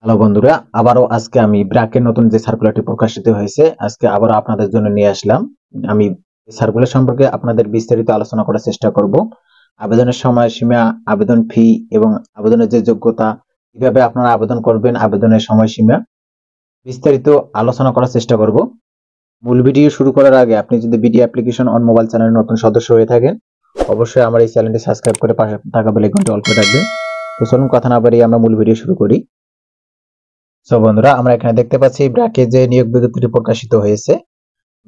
Hello বন্ধুরা, আবারও আজকে আমি ব্র্যাকের নতুন যে সার্কুলারটি প্রকাশিত হয়েছে আজকে আবারও আপনাদের জন্য নিয়ে আসলাম। আমি এই সার্কুলার সম্পর্কে আপনাদের বিস্তারিত আলোচনা করার চেষ্টা করব। আবেদনের সময়সীমা, আবেদন ফি এবং আবেদনের যে যোগ্যতা, কিভাবে আপনারা আবেদন করবেন, আবেদনের সময়সীমা বিস্তারিত আলোচনা করার চেষ্টা করব। মূল ভিডিও শুরু করার আগে আপনি যদি বিডি অ্যাপ্লিকেশন অন মোবাইল চ্যানেলের নতুন সদস্য হয়ে থাকেন, অবশ্যই আমার এই চ্যানেলটি সাবস্ক্রাইব করে পাশে থাকা বেল আইকনটি অল করে রাখবেন। তো চলুন কথা না বাড়িয়ে আমরা মূল ভিডিও শুরু করি। সো বন্ধুরা, আমরা এখানে দেখতে পাচ্ছি ব্র্যাকে যে নিয়োগ বিজ্ঞপ্তিটি প্রকাশিত হয়েছে।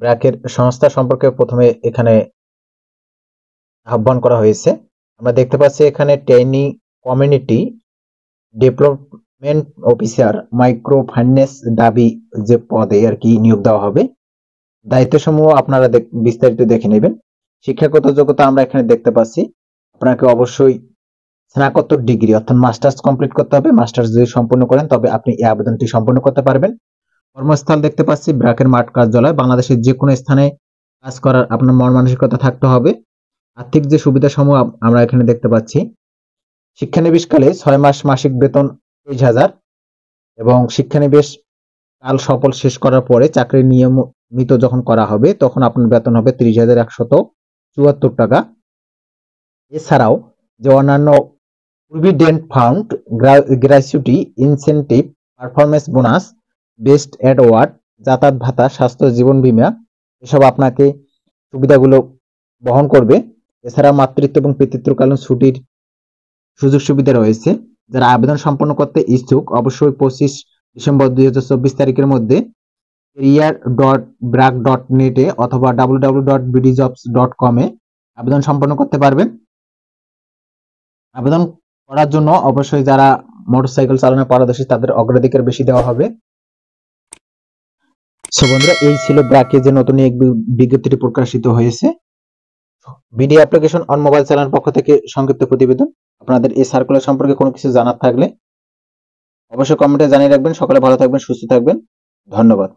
ব্র্যাকের সংস্থা সম্পর্কে প্রথমে এখানে আহ্বান করা হয়েছে। আমরা দেখতে পাচ্ছি এখানে trainee community development officer micro finance দাবি যে পদে আর কি নিয়োগ দেওয়া হবে। দায়িত্বসমূহ আপনারা বিস্তারিত দেখে নেবেন। শিক্ষাগত যোগ্যতা আমরা এখানে দেখতে পাচ্ছি আপনাকে অবশ্যই স্নাতকোত্তর ডিগ্রি অর্থাৎ মাস্টার্স কমপ্লিট করতে হবে। মাস্টার্স যদি সম্পূর্ণ করেন তবে আপনি এই আবেদনটি সম্পূর্ণ করতে পারবেন। কর্মস্থল দেখতে পাচ্ছি ব্র্যাকের মাঠ কার্যালয়। বাংলাদেশের যে কোনো স্থানে কাজ করার আপনার মন মানসিকতা থাকতে হবে। আর্থিক যে সুবিধাসমূহ আমরা এখানে দেখতে পাচ্ছি, শিক্ষানবিশকালে 6 মাস মাসিক বেতন 23,000 এবং শিক্ষানবিশ কাল সফল শেষ করার পরে চাকরি নিয়মিত যখন করা হবে তখন আপনার বেতন হবে 30,174 টাকা। এছাড়াও যে অন্যান্য provident fund, gratuity, incentive, performance bonus, best award, যাতায়াত ভাতা, স্বাস্থ্য, জীবন বীমা এসব আপনাকে সুবিধাগুলো বহন করবে। এছাড়া মাতৃত্ব এবং পিতৃত্বকালীন ছুটির সুযোগ সুবিধা রয়েছে। যারা আবেদন সম্পন্ন করতে ইচ্ছুক অবশ্যই 25 ডিসেম্বর 2024 তারিখের মধ্যে career.brac.net এ অথবা www.bdjobs.com এ আবেদন সম্পন্ন করতে পারবেন। আবেদন করার জন্য অবশ্যই যারা মোটরসাইকেল চালানো পারদর্শী তাদের অগ্রাধিকার বেশি দেওয়া হবে। সো বন্ধুরা, এই ছিল ব্র্যাকে যে নতুন নিয়োগ বিজ্ঞপ্তিটি প্রকাশিত হয়েছে। BD application on mobile channel পক্ষ থেকে সংক্ষিপ্ত প্রতিবেদন। আপনাদের এই সার্কুলার সম্পর্কে কোনো কিছু জানার থাকলে অবশ্যই কমেন্টে জানিয়ে রাখবেন। সকলে ভালো থাকবেন, সুস্থ থাকবেন। ধন্যবাদ।